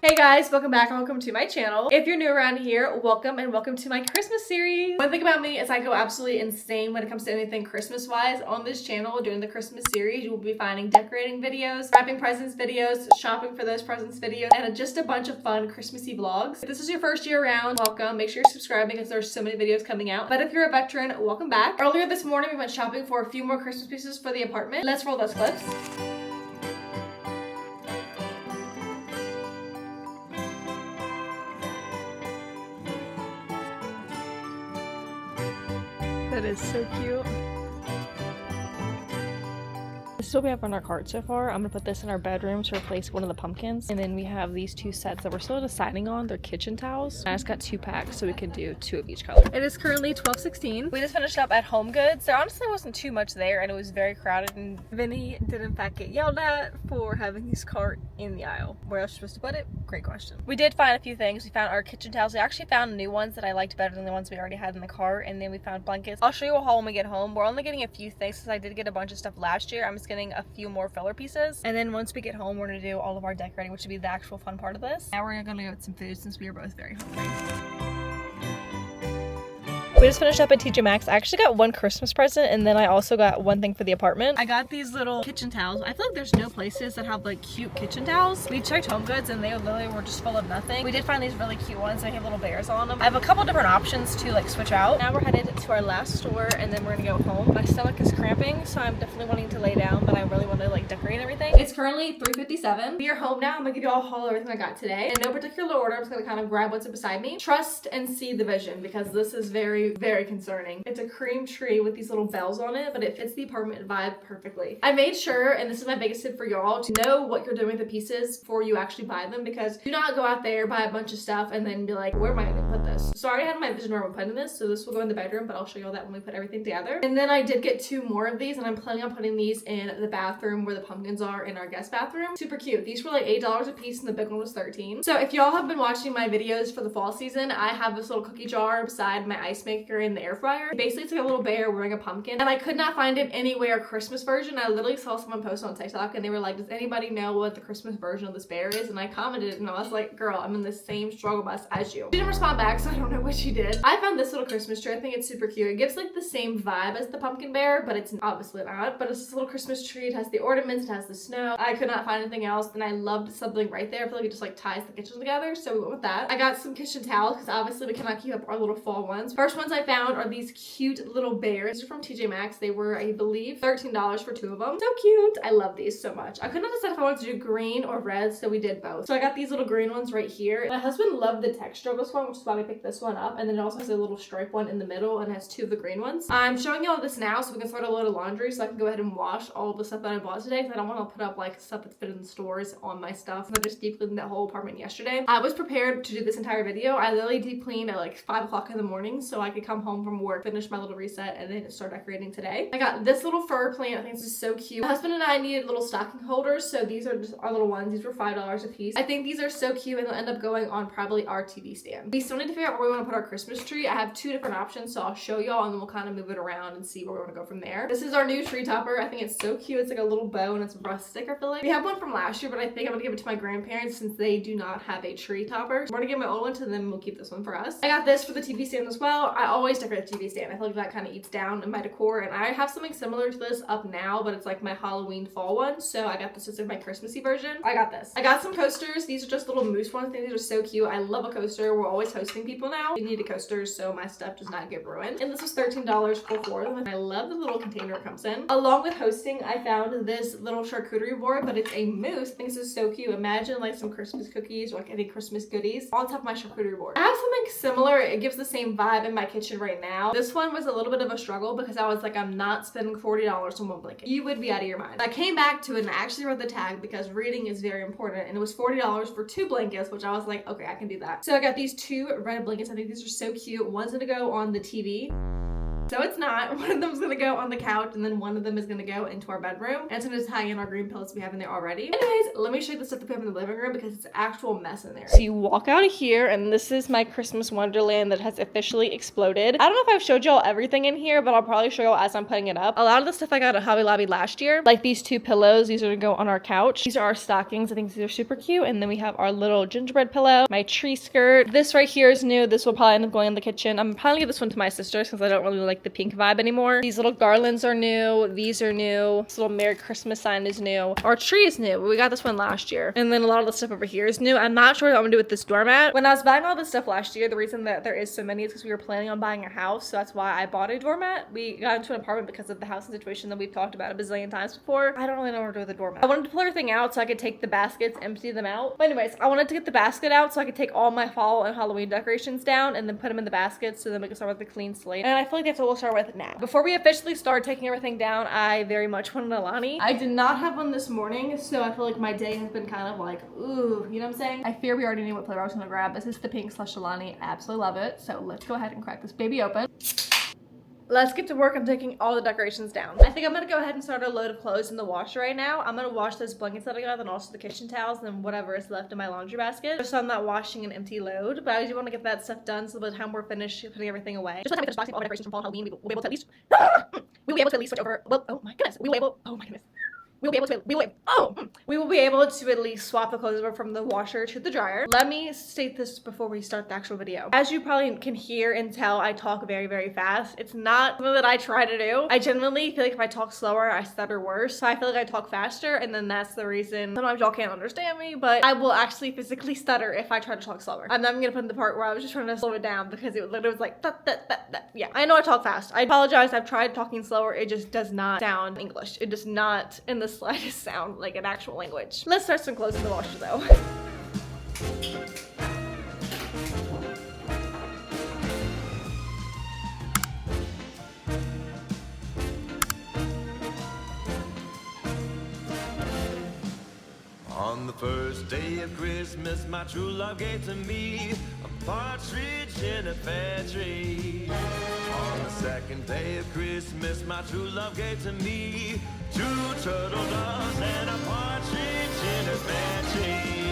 Hey guys, welcome back and welcome to my channel. If you're new around here, welcome and welcome to my Christmas series. One thing about me is I go absolutely insane when it comes to anything Christmas wise. On this channel during the Christmas series, you will be finding decorating videos, wrapping presents videos, shopping for those presents videos, and just a bunch of fun Christmassy vlogs. If this is your first year around, welcome. Make sure you're subscribing because there's so many videos coming out. But if you're a veteran, welcome back. Earlier this morning, we went shopping for a few more Christmas pieces for the apartment. Let's roll those clips. That is so cute. This is what we have on our cart so far. I'm gonna put this in our bedroom to replace one of the pumpkins. And then we have these two sets that we're still deciding on. They're kitchen towels. I just got 2 packs so we could do 2 of each color. It is currently 12:16. We just finished up at Home Goods. There honestly wasn't too much there and it was very crowded, and Vinny did in fact get yelled at for having his cart in the aisle. Where else are you supposed to put it? Great question. We did find a few things. We found our kitchen towels. We actually found new ones that I liked better than the ones we already had in the cart, and then we found blankets. I'll show you a haul when we get home. We're only getting a few things because I did get a bunch of stuff last year. I'm just getting a few more filler pieces, and then once we get home we're gonna do all of our decorating, which would be the actual fun part of this. Now we're gonna go get some food since we are both very hungry. We just finished up at TJ Maxx. I actually got one Christmas present, and then I also got one thing for the apartment. I got these little kitchen towels. I feel like there's no places that have like cute kitchen towels. We checked Home Goods and they literally were just full of nothing. We did find these really cute ones. They have little bears on them. I have a couple different options to like switch out. Now we're headed to our last store and then we're gonna go home. My stomach is cramping, so I'm definitely wanting to lay down, but I really want to like decorate everything. It's currently 3:57. We are home now. I'm gonna give you all a haul of everything I got today. In no particular order, I'm just gonna kind of grab what's beside me. Trust and see the vision, because this is very, very concerning. It's a cream tree with these little bells on it, but it fits the apartment vibe perfectly. I made sure, and this is my biggest tip for y'all, to know what you're doing with the pieces before you actually buy them, because do not go out there, buy a bunch of stuff, and then be like, where am I gonna put this? So I already had my vision where I'm putting this, so this will go in the bedroom, but I'll show y'all that when we put everything together. And then I did get 2 more of these, and I'm planning on putting these in the bathroom where the pumpkins are in our guest bathroom. Super cute. These were like $8 a piece, and the big one was $13. So if y'all have been watching my videos for the fall season, I have this little cookie jar beside my ice maker in the air fryer. Basically, it's like a little bear wearing a pumpkin, and I could not find it anywhere Christmas version. I literally saw someone post on TikTok and they were like, does anybody know what the Christmas version of this bear is? And I commented and I was like, girl, I'm in the same struggle bus as you. She didn't respond back, so I don't know what she did. I found this little Christmas tree. I think it's super cute. It gives like the same vibe as the pumpkin bear, but it's obviously not. But it's this little Christmas tree. It has the ornaments, it has the snow. I could not find anything else, and I loved something right there. I feel like it just like ties the kitchen together, so we went with that. I got some kitchen towels because obviously we cannot keep up our little fall ones. First ones I found are these cute little bears. These are from TJ Maxx. They were, I believe, $13 for 2 of them. So cute. I love these so much. I could not decide if I wanted to do green or red, so we did both. So I got these little green ones right here. My husband loved the texture of this one, which is why we picked this one up. And then it also has a little stripe one in the middle and has 2 of the green ones. I'm showing y'all this now so we can start a load of laundry so I can go ahead and wash all of the stuff that I bought today, because I don't want to put up like stuff that's been in the stores on my stuff. I just deep cleaned that whole apartment yesterday. I was prepared to do this entire video. I literally deep cleaned at like 5 o'clock in the morning so I could come home from work, finish my little reset, and then start decorating today. I got this little fur plant. I think this is so cute. My husband and I needed little stocking holders, so these are just our little ones. These were $5 a piece. I think these are so cute, and they'll end up going on probably our TV stand. We still need to figure out where we want to put our Christmas tree. I have 2 different options, so I'll show y'all and then we'll kind of move it around and see where we want to go from there. This is our new tree topper. I think it's so cute. It's like a little bow and it's rustic, I feel like. We have one from last year, but I think I'm gonna give it to my grandparents since they do not have a tree topper. We're gonna give my old one to them. We'll keep this one for us. I got this for the TV stand as well. I always decorate the TV stand. I feel like that kind of eats down in my decor, and I have something similar to this up now, but it's like my Halloween fall one, so I got this as my Christmassy version. I got this. I got some coasters. These are just little moose ones. I think these are so cute. I love a coaster. We're always hosting people now. You need a coaster so my stuff does not get ruined. And this was $13 for 4 of them, and I love the little container it comes in. Along with hosting, I found this little charcuterie board, but it's a moose. I think this is so cute. Imagine like some Christmas cookies or like any Christmas goodies on top of my charcuterie board. I have something similar. It gives the same vibe in my kitchen right now. This one was a little bit of a struggle because I was like, I'm not spending $40 on one blanket. You would be out of your mind. I came back to it and I actually read the tag because reading is very important, and it was $40 for 2 blankets, which I was like, okay, I can do that. So I got these 2 red blankets. I think these are so cute. One's gonna go on the TV. So it's not. One of them's gonna go on the couch and then one of them is gonna go into our bedroom. And it's gonna tie in our green pillows we have in there already. Anyways, let me show you the stuff that we have in the living room because it's an actual mess in there. So you walk out of here and this is my Christmas wonderland that has officially exploded. I don't know if I've showed y'all everything in here, but I'll probably show y'all as I'm putting it up. A lot of the stuff I got at Hobby Lobby last year, like these 2 pillows, these are gonna go on our couch. These are our stockings. I think these are super cute. And then we have our little gingerbread pillow, my tree skirt. This right here is new. This will probably end up going in the kitchen. I'm probably give this one to my sister since I don't really like the pink vibe anymore. These little garlands are new. These are new. This little Merry Christmas sign is new. Our tree is new. We got this one last year. And then a lot of the stuff over here is new. I'm not sure what I'm gonna do with this doormat. When I was buying all this stuff last year, the reason that there is so many is because we were planning on buying a house. So that's why I bought a doormat. We got into an apartment because of the housing situation that we've talked about a bazillion times before. I don't really know what to do with the doormat. I wanted to pull everything out so I could take the baskets, empty them out. But anyways, I wanted to get the basket out so I could take all my fall and Halloween decorations down and then put them in the baskets so then we can start with a clean slate. And I feel like that's what we'll start with now. Before we officially start taking everything down, I very much wanted a Lonnie. I did not have one this morning, so I feel like my day has been kind of like, ooh, you know what I'm saying? I fear we already knew what flavor I was gonna grab. This is the pink slush Alani. I absolutely love it. So let's go ahead and crack this baby open. Let's get to work on taking all the decorations down. I think I'm gonna go ahead and start a load of clothes in the washer right now. I'm gonna wash those blankets that I got and also the kitchen towels and whatever is left in my laundry basket. Just on that washing an empty load, but I do want to get that stuff done so by the time we're finished putting everything away. Just by the time we finish boxing all my decorations from fall Halloween, we'll be able to at least we will be able to at least switch over. Well, oh my goodness, we will be able to at least swap the clothes over from the washer to the dryer. Let me state this before we start the actual video. As you probably can hear and tell, I talk very, very fast. It's not something that I try to do. I generally feel like if I talk slower, I stutter worse. So I feel like I talk faster, and then that's the reason sometimes y'all can't understand me, but I will actually physically stutter if I try to talk slower. I'm not even gonna put in the part where I was just trying to slow it down because it literally was like, yeah, I know I talk fast. I apologize. I've tried talking slower. It just does not sound English. It does not in the slightest sound like an actual language. Let's start some clothes in the washer though. On the first day of Christmas, my true love gave to me a partridge in a pear tree. On the second day of Christmas, my true love gave to me 2 turtle doves and a partridge in a pear tree.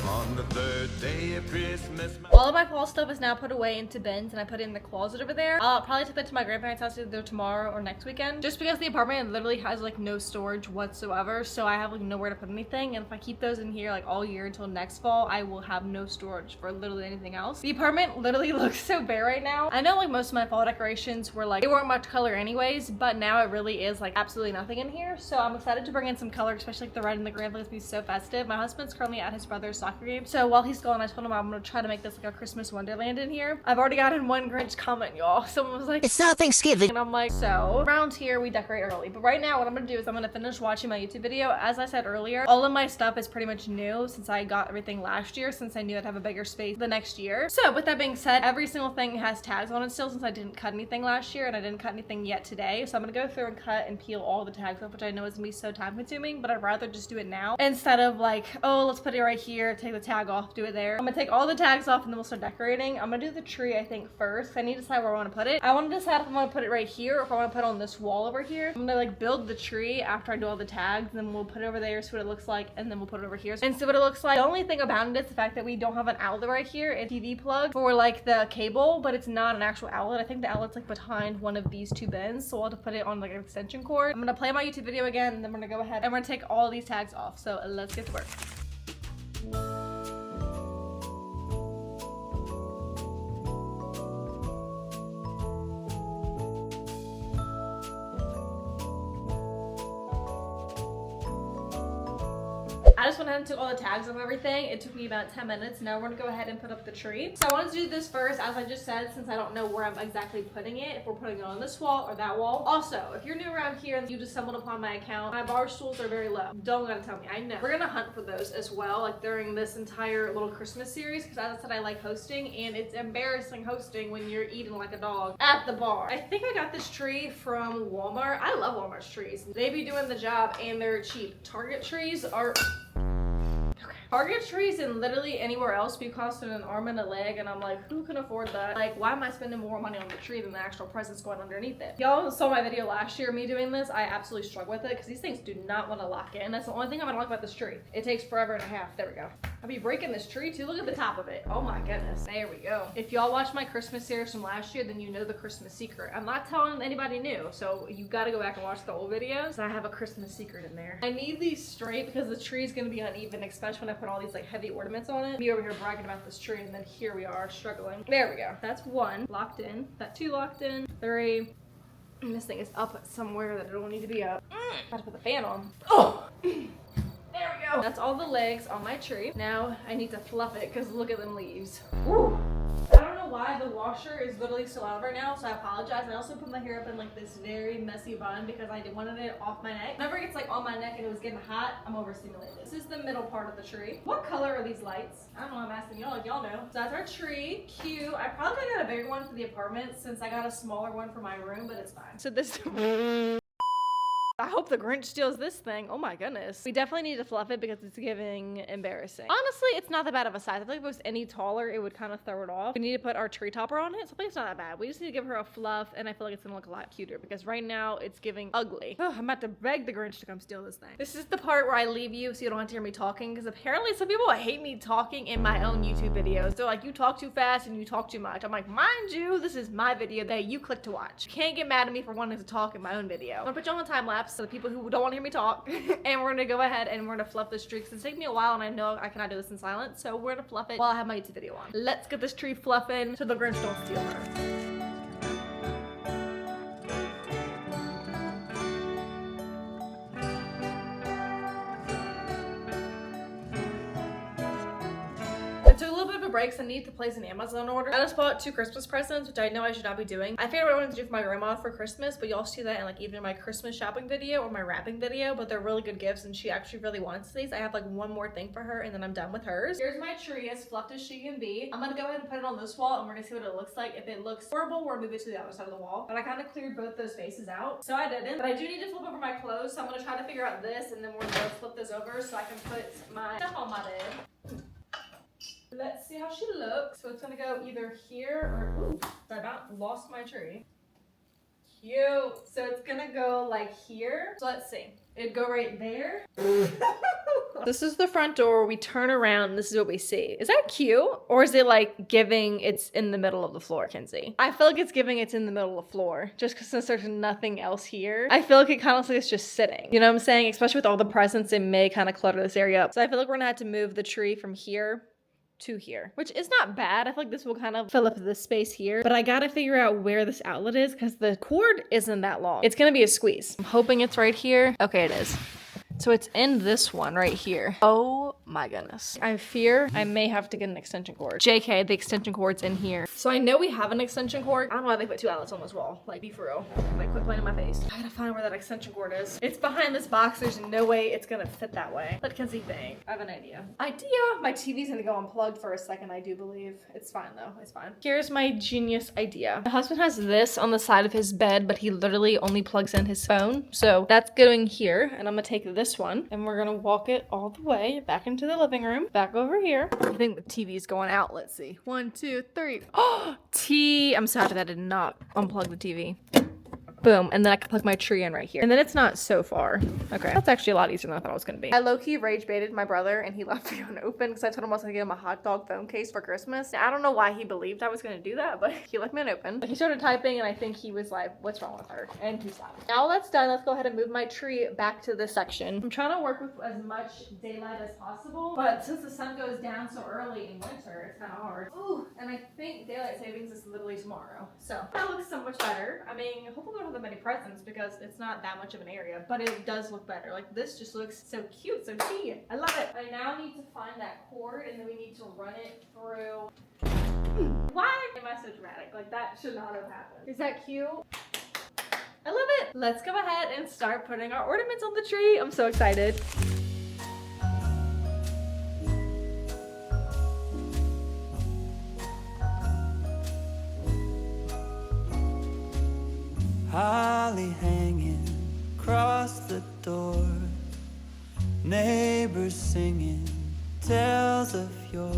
On the third day of Christmas, all of my fall stuff is now put away into bins and I put it in the closet over there. I'll probably take that to my grandparents' house either tomorrow or next weekend, just because the apartment literally has like no storage whatsoever, so I have like nowhere to put anything, and if I keep those in here like all year until next fall, I will have no storage for literally anything else. The apartment literally looks so bare right now. I know like most of my fall decorations were like, they weren't much color anyways, but now it really is like absolutely nothing in here, so I'm excited to bring in some color, especially like the red and the green. It's gonna be so festive. My husband's currently at his brother's soccer game, so while he's gone, I told him I'm gonna try to make this like a Christmas wonderland in here. I've already gotten one Grinch comment, y'all. Someone was like, it's not Thanksgiving, and I'm like, so around here we decorate early, but right now what I'm gonna do is I'm gonna finish watching my YouTube video. As I said earlier, all of my stuff is pretty much new since I got everything last year, since I knew I'd have a bigger space the next year. So with that being said, every single thing has tags on it still, since I didn't cut anything last year and I didn't cut anything yet today. So I'm gonna go through and cut and peel all the tags off, which I know is gonna be so time consuming, but I'd rather just do it now instead of like, oh, let's put it right here, take the tag off, do it there. I'm gonna take all the tags off and then we'll start decorating. I'm gonna do the tree I think first. I need to decide where I want to put it. I want to decide if I want to put it right here or if I want to put it on this wall over here. I'm gonna like build the tree after I do all the tags, and then we'll put it over there, see what it looks like, and then we'll put it over here and see what it looks like. The only thing about it is the fact that we don't have an outlet right here, a TV plug for like the cable, but it's not an actual outlet. I think the outlet's like behind one of these 2 bins, so I'll have to put it on like an extension cord. I'm gonna play my YouTube video again, and then we're gonna go ahead and we're gonna take all these tags off. So let's get to work. I just went ahead and took all the tags of everything. It took me about 10 minutes. Now we're gonna go ahead and put up the tree. So I wanted to do this first, as I just said, since I don't know where I'm exactly putting it, if we're putting it on this wall or that wall. Also, if you're new around here and you just stumbled upon my account, my bar stools are very low. Don't gotta tell me, I know. We're gonna hunt for those as well, like during this entire little Christmas series, because as I said, I like hosting, and it's embarrassing hosting when you're eating like a dog at the bar. I think I got this tree from Walmart. I love Walmart's trees. They be doing the job and they're cheap. Target trees are... Target trees and literally anywhere else be costing an arm and a leg, and I'm like, who can afford that? Like, why am I spending more money on the tree than the actual presents going underneath it? Y'all saw my video last year, me doing this. I absolutely struggle with it because these things do not want to lock in. That's the only thing I don't like about this tree. It takes forever and a half. There we go. I'll be breaking this tree too. Look at the top of it. Oh my goodness. There we go. If y'all watched my Christmas series from last year, then you know the Christmas secret. I'm not telling anybody new, so you gotta go back and watch the old videos. I have a Christmas secret in there. I need these straight because the tree is gonna be uneven, especially when I put all these like heavy ornaments on it. Me over here bragging about this tree, and then here we are struggling. There we go. That's one locked in. That two locked in. Three. And this thing is up somewhere that it don't need to be up. Got to put the fan on. Oh! There we go. That's all the legs on my tree. Now I need to fluff it because look at them leaves. Woo. I don't know why the washer is literally still out right now, so I apologize. I also put my hair up in like this very messy bun because I wanted it off my neck. Whenever it gets like on my neck and it was getting hot, I'm overstimulated. This is the middle part of the tree. What color are these lights? I don't know, I'm asking y'all like y'all know. So that's our tree. Cute. I probably got a bigger one for the apartment since I got a smaller one for my room, but it's fine. So this I hope the Grinch steals this thing. Oh my goodness. We definitely need to fluff it because it's giving embarrassing. Honestly, it's not that bad of a size. I think if it was any taller, it would kind of throw it off. We need to put our tree topper on it, so I think it's not that bad. We just need to give her a fluff, and I feel like it's gonna look a lot cuter because right now it's giving ugly. Oh, I'm about to beg the Grinch to come steal this thing. This is the part where I leave you so you don't have to hear me talking because apparently some people hate me talking in my own YouTube videos. They're like, you talk too fast and you talk too much. I'm like, mind you, this is my video that you click to watch. You can't get mad at me for wanting to talk in my own video. I'm gonna put you on a time lapse so the people who don't want to hear me talk and we're gonna go ahead and we're gonna fluff this tree because it's taking me a while and I know I cannot do this in silence, so we're gonna fluff it while I have my YouTube video on. Let's get this tree fluffing so the Grinch don't steal her. Breaks, I need to place an Amazon order. I just bought 2 Christmas presents, which I know I should not be doing. I figured what I wanted to do for my grandma for Christmas, but y'all see that in like either my Christmas shopping video or my wrapping video, but they're really good gifts and she actually really wants these. I have like one more thing for her and then I'm done with hers. Here's my tree as fluffed as she can be. I'm gonna go ahead and put it on this wall and we're gonna see what it looks like. If it looks horrible, we're gonna move it to the other side of the wall. But I kind of cleared both those faces out, so I didn't. But I do need to flip over my clothes, so I'm gonna try to figure out this and then we're gonna flip this over so I can put my stuff on my bed. Let's see how she looks. So it's gonna go either here or, ooh, I about lost my tree. Cute. So it's gonna go like here. So let's see. It'd go right there. This is the front door. We turn around. This is what we see. Is that cute? Or is it like giving it's in the middle of the floor, Kenzie? I feel like it's giving it's in the middle of the floor. Just because since there's nothing else here, I feel like it kind of looks like it's just sitting. You know what I'm saying? Especially with all the presents, it may kind of clutter this area up. So I feel like we're gonna have to move the tree from here to here, which is not bad. I feel like this will kind of fill up this space here, but I gotta figure out where this outlet is because the cord isn't that long. It's gonna be a squeeze. I'm hoping it's right here. Okay, it is. So it's in this one right here. Oh my goodness. I fear I may have to get an extension cord. JK, the extension cord's in here. So I know we have an extension cord. I don't know why they put 2 outlets on this wall. Like, be for real. Like, quit playing in my face. I gotta find where that extension cord is. It's behind this box. There's no way it's gonna fit that way. Let Kenzie think. I have an idea. My TV's gonna go unplugged for a second, I do believe. It's fine though, it's fine. Here's my genius idea. My husband has this on the side of his bed, but he literally only plugs in his phone. So that's going here, and I'm gonna take this one and we're gonna walk it all the way back into the living room, back over here. I think the TV's going out. Let's see. 1, 2, 3. Oh, I'm so happy that I did not unplug the TV. Boom, and then I can plug my tree in right here. And then it's not so far. Okay, that's actually a lot easier than I thought it was gonna be. I low-key rage baited my brother and he left the phone open because I told him I was gonna get him a hot dog phone case for Christmas. Now, I don't know why he believed I was gonna do that, but he left me an open. He started typing and I think he was like, what's wrong with her? And he stopped. Now that's done, let's go ahead and move my tree back to this section. I'm trying to work with as much daylight as possible, but since the sun goes down so early in winter, it's kind of hard. Ooh, and I think daylight savings is literally tomorrow. So that looks so much better. I mean, hopefully we don't have that many presents because it's not that much of an area, but it does look better. Like, this just looks so cute, so tea. I love it. I now need to find that cord and then we need to run it through. Why am I so dramatic? Like, that should not have happened. Is that cute? I love it. Let's go ahead and start putting our ornaments on the tree. I'm so excited. Holly hanging across the door, neighbors singing details of yours.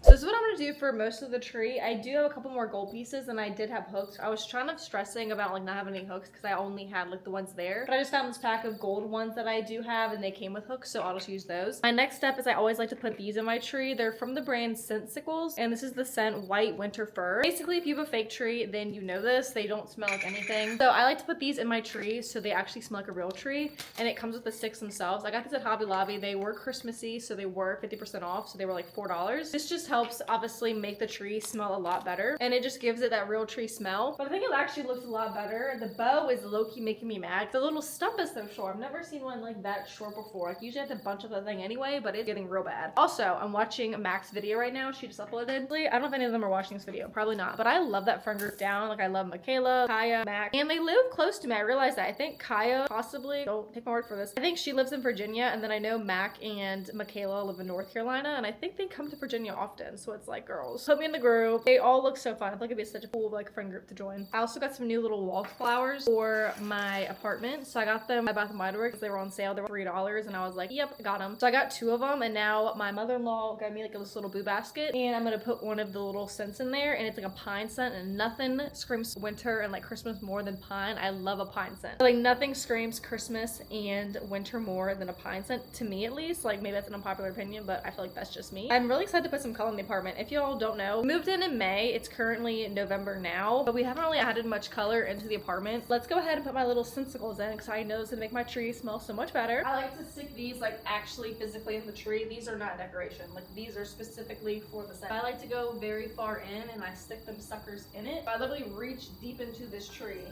So this is what I'm gonna do for most of the tree. I do have a couple more gold pieces and I did have hooks. I was trying to stressing about like not having any hooks because I only had like the ones there. But I just found this pack of gold ones that I do have and they came with hooks, so I'll just use those. My next step is I always like to put these in my tree. They're from the brand Scentcicles and this is the scent White Winter Fir. Basically, if you have a fake tree, then you know this. They don't smell like anything. So I like to put these in my tree so they actually smell like a real tree, and it comes with the sticks themselves. I got these at Hobby Lobby. They were Christmassy, so they were 50% off, so they were like $4. This just helps obviously make the tree smell a lot better, and it just gives it that real tree smell. But I think it actually looks a lot better. The bow is low-key making me mad. The little stump is so short. I've never seen one like that short before. Like usually I have to bunch up the thing anyway, but it's getting real bad. Also, I'm watching Mac's video right now. She just uploaded. I don't know if any of them are watching this video. Probably not. But I love that friend group down. Like I love Michaela, Kaya, Mac, and they live close to me. I realized that. I think Kaya possibly, don't take my word for this, I think she lives in Virginia, and then I know Mac and Michaela live in North Carolina, and I think they come to Virginia often. So it's like, girls, put me in the group. They all look so fun. I think it'd be such a cool like friend group to join. I also got some new little wallflowers for my apartment. So I got them at Bath & Body Works. They were on sale. They were $3 and I was like, yep, I got them. So I got 2 of them, and now my mother-in-law got me like this little boo basket, and I'm gonna put one of the little scents in there, and it's like a pine scent, and nothing screams winter and like Christmas more than pine. I love a pine scent. Like nothing screams Christmas and winter more than a pine scent, to me at least. Like maybe that's an unpopular opinion, but I feel like that's just me. I'm really excited to put some color in the apartment. If y'all don't know, we moved in May. It's currently November now, but we haven't really added much color into the apartment. Let's go ahead and put my little Scentcicles in because I know it's gonna make my tree smell so much better. I like to stick these like actually physically in the tree. These are not decoration. Like these are specifically for the scent. I like to go very far in and I stick them suckers in it. I literally reach deep into this tree.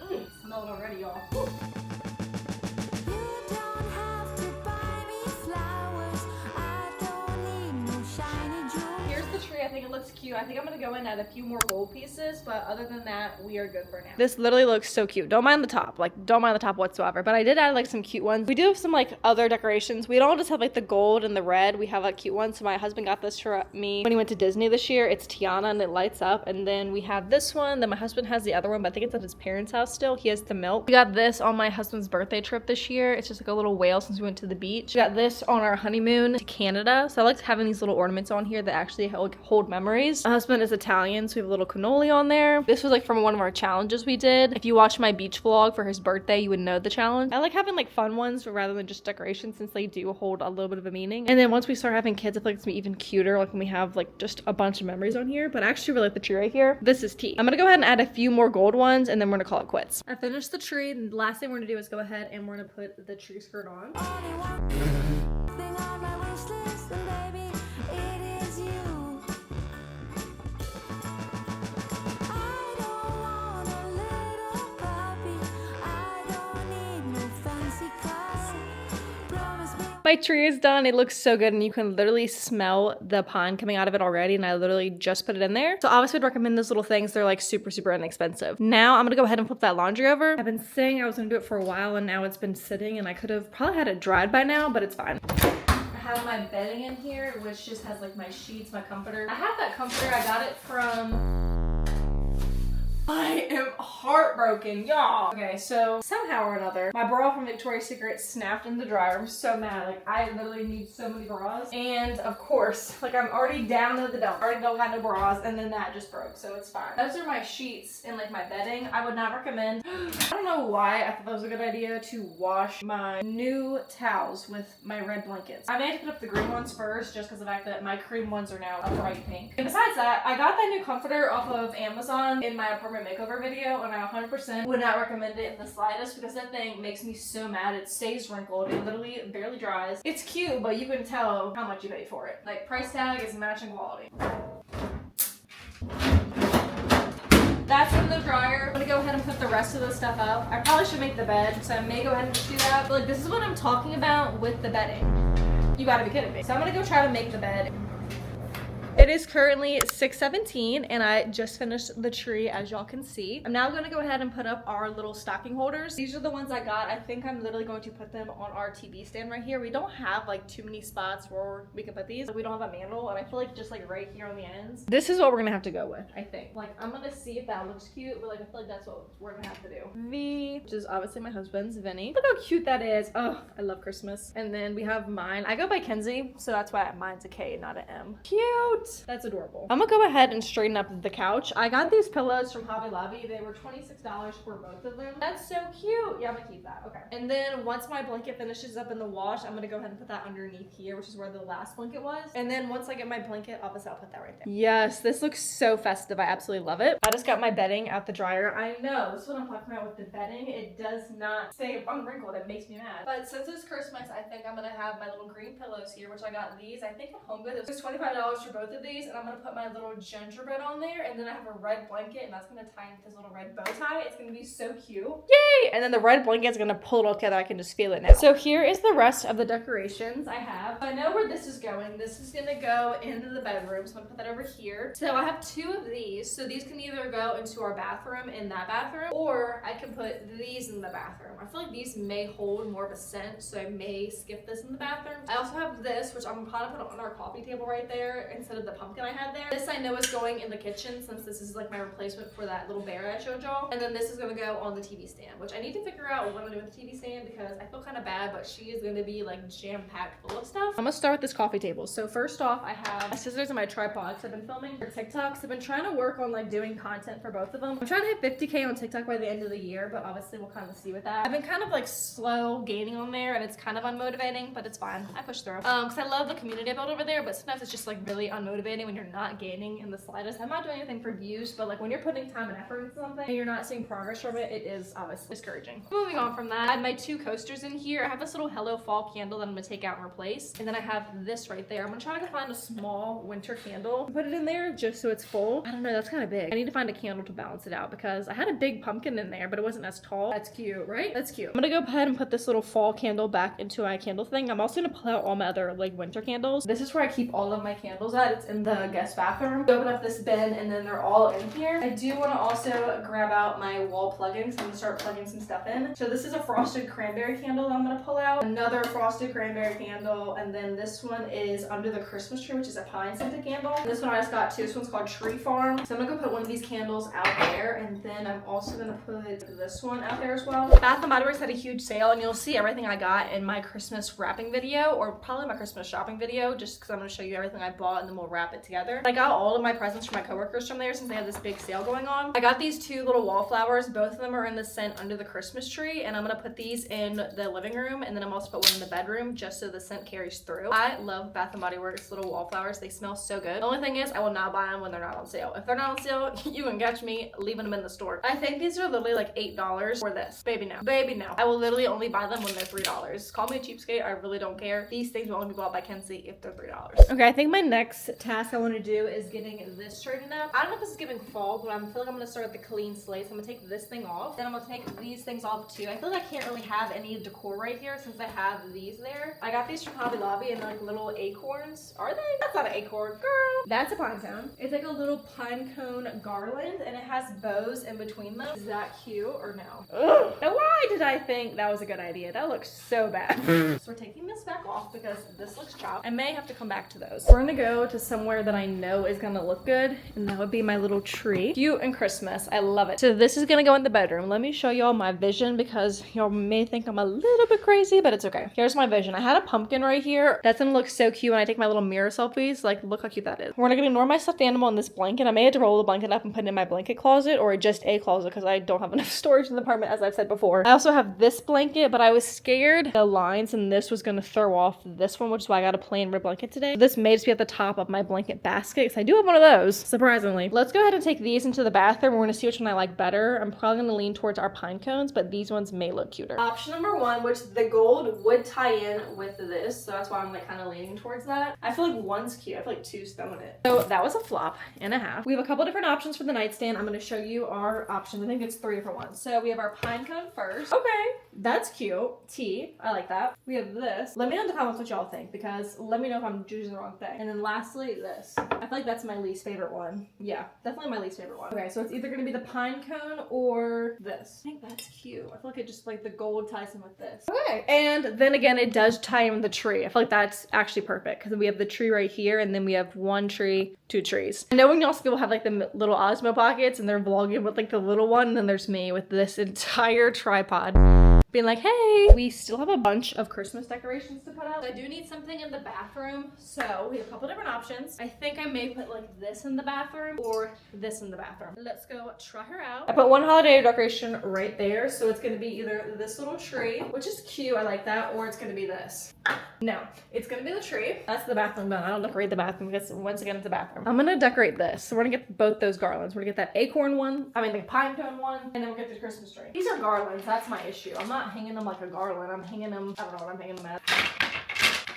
Smell it already, y'all. I think it looks cute. I think I'm gonna go in and add a few more gold pieces, but other than that, we are good for now. This literally looks so cute. Don't mind the top, like don't mind the top whatsoever, but I did add like some cute ones. We do have some like other decorations. We don't just have like the gold and the red. We have like cute ones. So my husband got this for me when he went to Disney this year. It's Tiana and it lights up. And then we have this one. Then my husband has the other one, but I think it's at his parents' house still. He has the milk. We got this on my husband's birthday trip this year. It's just like a little whale since we went to the beach. We got this on our honeymoon to Canada. So I like having these little ornaments on here that actually hold memories. My husband is Italian, so we have a little cannoli on there. This was like from one of our challenges we did. If you watch my beach vlog for his birthday, you would know the challenge. I like having like fun ones rather than just decorations since they do hold a little bit of a meaning. And then once we start having kids, I feel like it's gonna be even cuter, like when we have like just a bunch of memories on here. But I actually really like the tree right here. This is tea. I'm gonna go ahead and add a few more gold ones and then we're gonna call it quits. I finished the tree. The last thing we're gonna do is go ahead and we're gonna put the tree skirt on. My tree is done. It looks so good and you can literally smell the pine coming out of it already, and I literally just put it in there. So obviously I'd recommend those little things. They're like super inexpensive. Now I'm gonna go ahead and flip that laundry over. I've been saying I was gonna do it for a while and now it's been sitting, and I could have probably had it dried by now, but it's fine. I have my bedding in here, which just has like my sheets, my comforter. I have that comforter. I got it from... I am heartbroken, y'all. Okay, so somehow or another, my bra from Victoria's Secret snapped in the dryer. I'm so mad. Like, I literally need so many bras. And of course, like I'm already down to the dump. I already don't got no bras, and then that just broke, so it's fine. Those are my sheets and like my bedding. I would not recommend. I don't know why I thought that was a good idea to wash my new towels with my red blankets. I may have to put up the green ones first just because of the fact that my cream ones are now a bright pink. And besides that, I got that new comforter off of Amazon in my apartment makeover video, and I 100% would not recommend it in the slightest because that thing makes me so mad. It stays wrinkled. It literally barely dries. It's cute, but you can tell how much you pay for it. Like, price tag is matching quality. That's in the dryer. I'm gonna go ahead and put the rest of the stuff up. I probably should make the bed, so I may go ahead and just do that. But like, this is what I'm talking about with the bedding. You gotta be kidding me. So I'm gonna go try to make the bed. It It is currently 6:17 and I just finished the tree, as y'all can see. I'm now gonna go ahead and put up our little stocking holders. These are the ones I got. I think I'm literally going to put them on our TV stand right here. We don't have like too many spots where we can put these. Like, we don't have a mantle, and I feel like just like right here on the ends. This is what we're gonna have to go with, I think. Like, I'm gonna see if that looks cute, but like I feel like that's what we're gonna have to do. V, which is obviously my husband's, Vinny. Look how cute that is. Oh, I love Christmas. And then we have mine. I go by Kenzie, so that's why mine's a K, not an M. Cute. That's adorable. I'm gonna go ahead and straighten up the couch. I got these pillows from Hobby Lobby. They were $26 for both of them. That's so cute. Yeah, I'm gonna keep that. Okay. And then once my blanket finishes up in the wash, I'm gonna go ahead and put that underneath here, which is where the last blanket was. And then once I get my blanket, obviously I'll put that right there. Yes, this looks so festive. I absolutely love it. I just got my bedding out the dryer. I know, this is what I'm talking about with the bedding. It does not stay unwrinkled. It makes me mad. But since it's Christmas, I think I'm gonna have my little green pillows here, which I got these, I think at HomeGoods. It was $25 for both of these, and I'm gonna put my little gingerbread on there, and then I have a red blanket, and that's gonna tie into this little red bow tie. It's gonna be so cute. Yay! And then the red blanket's gonna pull it all together. I can just feel it now. So here is the rest of the decorations I have. I know where this is going. This is gonna go into the bedroom, so I'm gonna put that over here. So I have two of these. So these can either go into our bathroom in that bathroom, or I can put these in the bathroom. I feel like these may hold more of a scent, so I may skip this in the bathroom. I also have this, which I'm gonna put on our coffee table right there instead of the pumpkin I had there. This I know is going in the kitchen, since this is like my replacement for that little bear I showed y'all. And then this is gonna go on the TV stand, which I need to figure out what I'm doing with the TV stand because I feel kind of bad, but she is gonna be like jam-packed full of stuff. I'm gonna start with this coffee table. So first off, I have my scissors and my tripods. I've been filming for TikToks. I've been trying to work on like doing content for both of them. I'm trying to hit 50K on TikTok by the end of the year, but obviously we'll kind of see with that. I've been kind of like slow gaining on there, and it's kind of unmotivating, but it's fine. I push through. Because I love the community I built over there, but sometimes it's just like really unmotivating when you're not gaining in the slightest. I'm not doing anything for views, but like when you're putting time and effort into something and you're not seeing progress from it, it is obviously discouraging. Moving on from that, I have my two coasters in here. I have this little Hello Fall candle that I'm gonna take out and replace, and then I have this right there. I'm gonna try to find a small winter candle and put it in there just so it's full. I don't know, that's kind of big. I need to find a candle to balance it out because I had a big pumpkin in there, but it wasn't as tall. That's cute, right? That's cute. I'm gonna go ahead and put this little fall candle back into my candle thing. I'm also gonna pull out all my other like winter candles. This is where I keep all of my candles at. It's in the guest bathroom. Open up this bin and then they're all in here. I do want to also grab out my wall plugins. I'm gonna start plugging some stuff in. So this is a frosted cranberry candle that I'm gonna pull out. Another frosted cranberry candle, and then this one is under the Christmas tree, which is a pine scented candle. And this one I just got too. This one's called Tree Farm. So I'm gonna go put one of these candles out there, and then I'm also gonna put this one out there as well. Bath & Body Works had a huge sale, and you'll see everything I got in my Christmas wrapping video, or probably my Christmas shopping video, just because I'm gonna show you everything I bought and then we'll wrap it together. I got all of my presents for my coworkers from there since they had this big sale going on. I got these two little wallflowers. Both of them are in the scent under the Christmas tree, and I'm gonna put these in the living room, and then I'm also put one in the bedroom just so the scent carries through. I love Bath & Body Works little wallflowers. They smell so good. The only thing is I will not buy them when they're not on sale. If they're not on sale, you can catch me leaving them in the store. I think these are literally like $8 for this. Baby no. Baby no. I will literally only buy them when they're $3. Call me a cheapskate. I really don't care. These things will only be bought by Kenzie if they're $3. Okay, I think my next task I want to do is getting this straightened up. I don't know if this is giving fall, but I feel like I'm gonna start with the clean slate. So I'm gonna take this thing off. Then I'm gonna take these things off too. I feel like I can't really have any decor right here since I have these there. I got these from Hobby Lobby and like little acorns. Are they? That's not an acorn, girl. That's a pine cone. It's like a little pine cone garland, and it has bows in between them. Is that cute or no? Ugh. Now why did I think that was a good idea? That looks so bad. So we're taking this back off because this looks chopped. I may have to come back to those. We're gonna go to somewhere that I know is gonna look good, and that would be my little tree. Cute and Christmas. I love it. So this is gonna go in the bedroom. Let me show y'all my vision because y'all may think I'm a little bit crazy, but it's okay. Here's my vision. I had a pumpkin right here. That's gonna look so cute when I take my little mirror selfies. Like, look how cute that is. We're gonna ignore my stuffed animal in this blanket. I may have to roll the blanket up and put it in my blanket closet, or just a closet because I don't have enough storage in the apartment, as I've said before. I also have this blanket, but I was scared the lines in this was gonna throw off this one, which is why I got a plain red blanket today. This may just be at the top of my blanket basket because I do have one of those, surprisingly. Let's go ahead and take these into the bathroom. We're gonna see which one I like better. I'm probably gonna lean towards our pine cones, but these ones may look cuter. Option number one, which the gold would tie in with this, so that's why I'm like kind of leaning towards that. I feel like one's cute. I feel like two's throwing it. So that was a flop and a half. We have a couple different options for the nightstand. I'm gonna show you our options. I think it's 3 for 1. So we have our pine cone first. Okay, that's cute. Tea, I like that. We have this. Let me know in the comments what y'all think, because let me know if I'm choosing the wrong thing. And then lastly, this. I feel like that's my least favorite one. Yeah, definitely my least favorite one. Okay, so it's either gonna be the pine cone or this. I think that's cute. I feel like it just like the gold ties in with this. Okay, and then again, it does tie in with the tree. I feel like that's actually perfect because we have the tree right here and then we have one tree, two trees. Knowing also people have like the little Osmo pockets and they're vlogging with like the little one, and then there's me with this entire tripod. Being like, hey, we still have a bunch of Christmas decorations to put out. I do need something in the bathroom, so we have a couple different options. I think I may put like this in the bathroom or this in the bathroom. Let's go try her out. I put one holiday decoration right there, so it's gonna be either this little tree, which is cute, I like that, or it's gonna be this. No, it's gonna be the tree. That's the bathroom done. I don't decorate the bathroom because once again, it's a bathroom. I'm gonna decorate this. So we're gonna get both those garlands. We're gonna get that acorn one, the pine cone one, and then we'll get the Christmas tree. These are garlands, that's my issue. I'm not hanging them like a garland. I'm hanging them, I don't know what I'm hanging them at.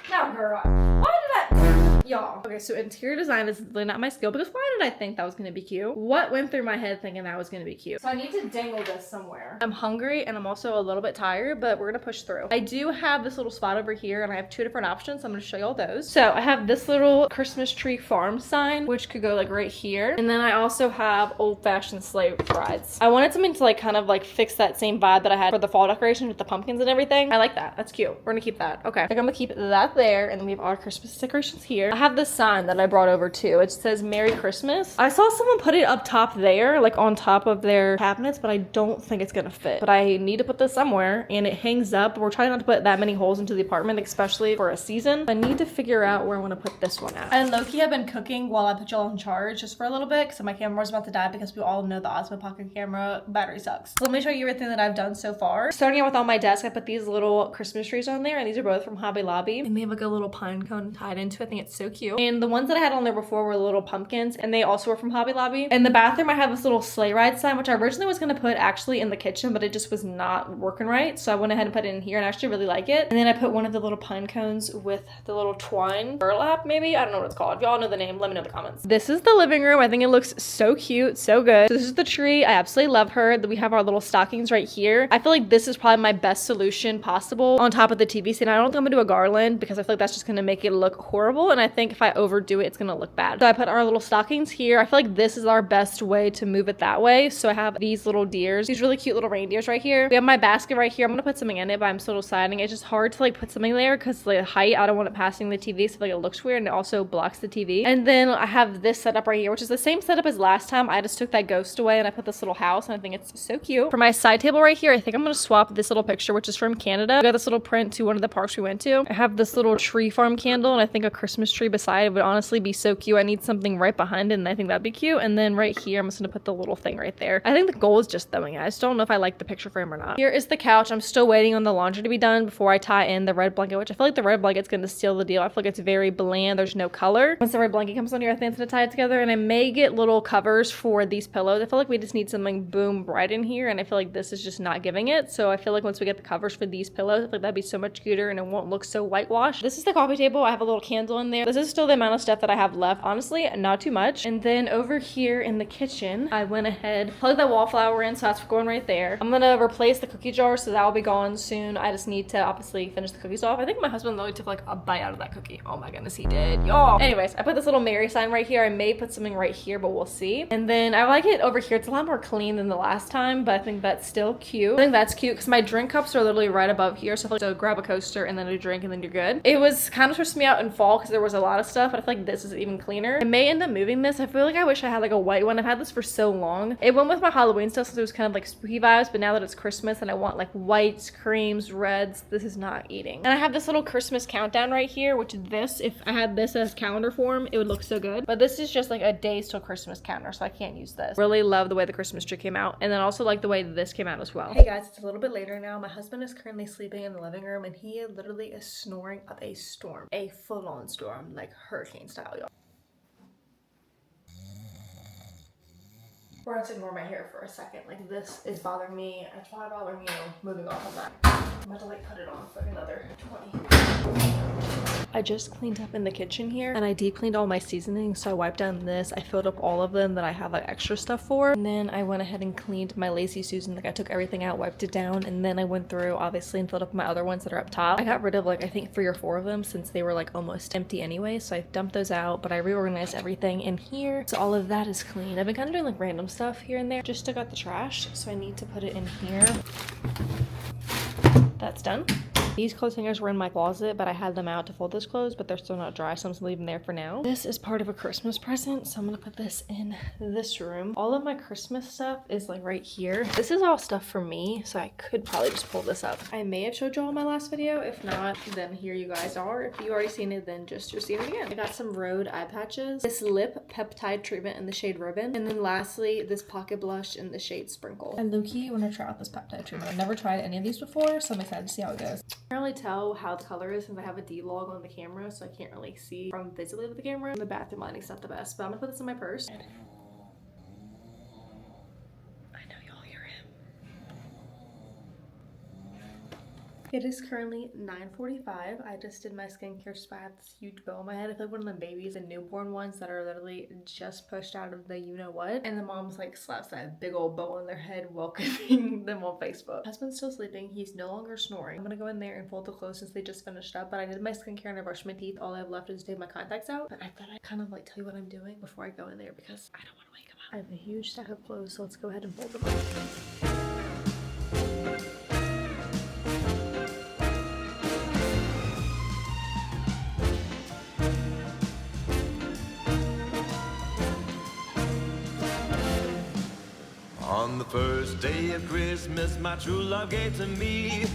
Now, girl, why did that? Y'all. Okay, so interior design is really not my skill because why did I think that was gonna be cute? What went through my head thinking that was gonna be cute? So I need to dangle this somewhere. I'm hungry and I'm also a little bit tired, but we're gonna push through. I do have this little spot over here and I have two different options. So I'm gonna show you all those. So I have this little Christmas tree farm sign, which could go like right here. And then I also have old-fashioned sleigh rides. I wanted something to like kind of like fix that same vibe that I had for the fall decoration with the pumpkins and everything. I like that. That's cute. We're gonna keep that. Okay. I'm gonna keep that there, and then we have our Christmas decorations here. I have this sign that I brought over too. It says Merry Christmas. I saw someone put it up top there, like on top of their cabinets, but I don't think it's gonna fit. But I need to put this somewhere, and it hangs up. We're trying not to put that many holes into the apartment, especially for a season. I need to figure out where I want to put this one at. And low-key, I've been cooking while I put y'all in charge just for a little bit because my camera's about to die because we all know the Osmo Pocket camera battery sucks. So let me show you everything that I've done so far. Starting out with on my desk, I put these little Christmas trees on there, and these are both from Hobby Lobby, and they have like a little pine cone tied into it. I think it's so cute. And the ones that I had on there before were little pumpkins, and they also were from Hobby Lobby. In the bathroom, I have this little sleigh ride sign, which I originally was going to put actually in the kitchen, but it just was not working right. So I went ahead and put it in here, and I actually really like it. And then I put one of the little pine cones with the little twine burlap, maybe. I don't know what it's called. If y'all know the name, let me know in the comments. This is the living room. I think it looks so cute, so good. So this is the tree. I absolutely love her. We have our little stockings right here. I feel like this is probably my best solution possible on top of the TV stand. I don't think I'm gonna do a garland because I feel like that's just gonna make it look horrible, and I think if I overdo it, it's gonna look bad. So I put our little stockings here. I feel like this is our best way to move it that way. So I have these little deers, these really cute little reindeers right here. We have my basket right here. I'm gonna put something in it, but I'm still deciding. It's just hard to like put something there because the height, I don't want it passing the TV, so like it looks weird, and it also blocks the TV. And then I have this setup right here, which is the same setup as last time. I just took that ghost away and I put this little house, and I think it's so cute. For my side table right here, I think I'm gonna swap this little picture, which is from Canada. I got this little print to one of the parks we went to. I have this little tree farm candle, and I think a Christmas tree beside it would honestly be so cute. I need something right behind it, and I think that'd be cute. And then right here, I'm just gonna put the little thing right there. I think the goal is just throwing it. I just don't know if I like the picture frame or not. Here is the couch. I'm still waiting on the laundry to be done before I tie in the red blanket, which I feel like the red blanket's gonna steal the deal. I feel like it's very bland. There's no color. Once the red blanket comes on here, I think it's gonna tie it together, and I may get little covers for these pillows. I feel like we just need something boom bright in here, and I feel like this is just not giving it. So I feel like once we get the covers for these pillows, I feel like that'd be so much cuter and it won't look so whitewashed. This is the coffee table. I have a little candle in there. This is still the amount of stuff that I have left. Honestly, not too much. And then over here in the kitchen, I went ahead, plugged that wallflower in, so that's going right there. I'm gonna replace the cookie jar, so that will be gone soon. I just need to obviously finish the cookies off. I think my husband literally took like a bite out of that cookie. Oh my goodness, he did. Y'all. Anyways, I put this little Mary sign right here. I may put something right here, but we'll see. And then I like it over here. It's a lot more clean than the last time, but I think that's still cute. I think that's cute because my drink cups are literally right above here, so I feel like to grab a coaster and then a drink and then you're good. It was kind of stressing me out in fall because there was a lot of stuff, but I feel like this is even cleaner. I may end up moving this. I feel like I wish I had like a white one. I've had this for so long. It went with my Halloween stuff since it was kind of like spooky vibes, but now that it's Christmas and I want like whites, creams, reds, this is not eating. And I have this little Christmas countdown right here, which this, if I had this as calendar form, it would look so good. But this is just like a days till Christmas counter, so I can't use this. Really love the way the Christmas tree came out, and then also like the way this came out as well. Hey guys, it's a little bit later now. My husband is currently sleeping in the living room, and he literally is snoring up a storm, a full-on storm, like hurricane style, y'all. We're going to ignore my hair for a second. Like, this is bothering me. It's probably bothering you. Moving off of that. I'm about to like put it on for like another 20. I just cleaned up in the kitchen here and I deep cleaned all my seasonings. So I wiped down this. I filled up all of them that I have like extra stuff for. And then I went ahead and cleaned my Lazy Susan. Like I took everything out, wiped it down, and then I went through obviously and filled up my other ones that are up top. I got rid of like I think 3 or 4 of them since they were like almost empty anyway. So I dumped those out, but I reorganized everything in here. So all of that is clean. I've been kind of doing like random stuff here and there. Just took out the trash. So I need to put it in here. That's done. These clothes hangers were in my closet, but I had them out to fold those clothes, but they're still not dry, so I'm just leaving them there for now. This is part of a Christmas present, so I'm gonna put this in this room. All of my Christmas stuff is like right here. This is all stuff for me, so I could probably just pull this up. I may have showed you all in my last video. If not, then here you guys are. If you already seen it, then just you'll see it again. I got some Rhode eye patches, this lip peptide treatment in the shade Ribbon, and then lastly, this pocket blush in the shade Sprinkle. I low-key want to try out this peptide treatment. I've never tried any of these before, so I'm excited to see how it goes. I can't really tell how the color is since I have a D-log on the camera, so I can't really see from visibly with the camera. The bathroom lighting's not the best, but I'm gonna put this in my purse. I know y'all hear him. It is currently 9:45. I just did my skincare spot. I have this huge bow on my head. I feel like one of the babies, the newborn ones that are literally just pushed out of the you-know-what. And the mom's like slaps that big old bow on their head welcoming them on Facebook. Husband's still sleeping. He's no longer snoring. I'm gonna go in there and fold the clothes since they just finished up. But I did my skincare and I brushed my teeth. All I have left is to take my contacts out. But I thought I'd kind of like tell you what I'm doing before I go in there because I don't want to wake him up. I have a huge stack of clothes, so let's go ahead and fold them up. On the first day of Christmas, my true love gave to me.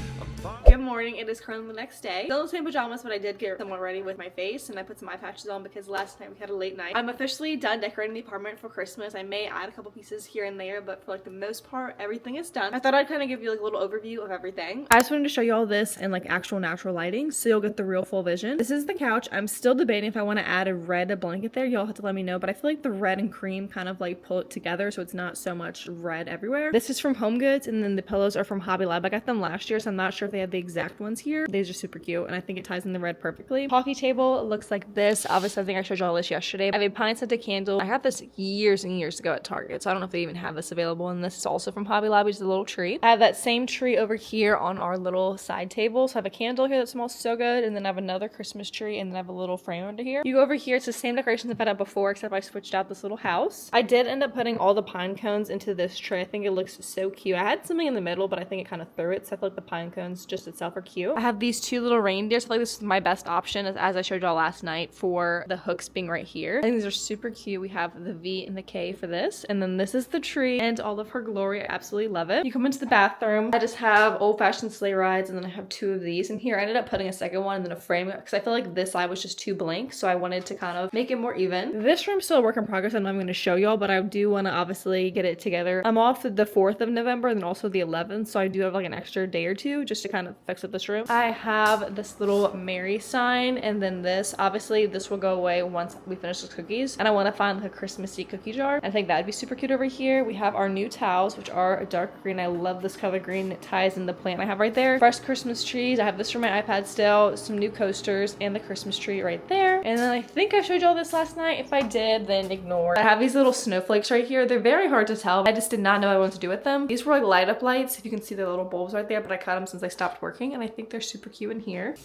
Good morning. It is currently the next day. Still in the same pajamas, but I did get them ready with my face and I put some eye patches on because last night we had a late night. I'm officially done decorating the apartment for Christmas. I may add a couple pieces here and there, but for like the most part, everything is done. I thought I'd kind of give you like a little overview of everything. I just wanted to show you all this in like actual natural lighting so you'll get the real full vision. This is the couch. I'm still debating if I want to add a red blanket there. Y'all have to let me know, but I feel like the red and cream kind of like pull it together so it's not so much red everywhere. This is from Home Goods and then the pillows are from Hobby Lobby. I got them last year, so I'm not sure if they have the exact ones here. These are super cute and I think it ties in the red perfectly. Coffee table looks like this. Obviously, I think I showed y'all this yesterday. I have a pine scented candle. I got this years and years ago at Target, so I don't know if they even have this available. And this is also from Hobby Lobby. It's a little tree. I have that same tree over here on our little side table. So I have a candle here that smells so good, and then I have another Christmas tree, and then I have a little frame under here. You go over here, it's the same decorations I've had up before, except I switched out this little house. I did end up putting all the pine cones into this tray. I think it looks so cute. I had something in the middle, but I think it kind of threw it, so I feel like the pine cones just itself are cute. I have these 2 little reindeers. So I feel like this is my best option as I showed y'all last night for the hooks being right here. I think these are super cute. We have the V and the K for this, and then this is the tree and all of her glory. I absolutely love it. You come into the bathroom. I just have old-fashioned sleigh rides, and then I have 2 of these in here. I ended up putting a second one and then a frame because I feel like this side was just too blank, so I wanted to kind of make it more even. This room's still a work in progress and I'm going to show y'all, but I do want to obviously get it together. I'm off the 4th of November and then also the 11th, so I do have like an extra day or 2 just to kind of fix up this room. I have this little Mary sign, and then this, obviously this will go away once we finish the cookies, and I want to find like a Christmassy cookie jar. I think that'd be super cute over here. We have our new towels, which are a dark green. I love this color green. It ties in the plant I have right there. Fresh Christmas trees. I have this for my iPad still, some new coasters, and the Christmas tree right there. And then I think I showed y'all this last night. If I did, then ignore. I have these little snowflakes right here. They're very hard to tell. I just did not know what I wanted to do with them. These were like light up lights, if you can see the little bulbs right there, but I cut them since I stopped working, and I think they're super cute in here.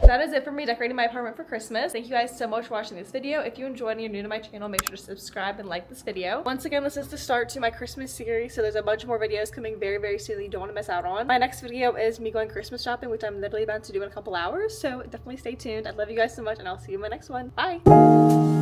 That is it for me decorating my apartment for Christmas. Thank you guys so much for watching this video. If you enjoyed and you're new to my channel, make sure to subscribe and like this video. Once again, this is the start to my Christmas series, so there's a bunch more videos coming very, very soon that you don't want to miss out on. My next video is me going Christmas shopping, which I'm literally about to do in a couple hours, so definitely stay tuned. I love you guys so much, and I'll see you in my next one. Bye!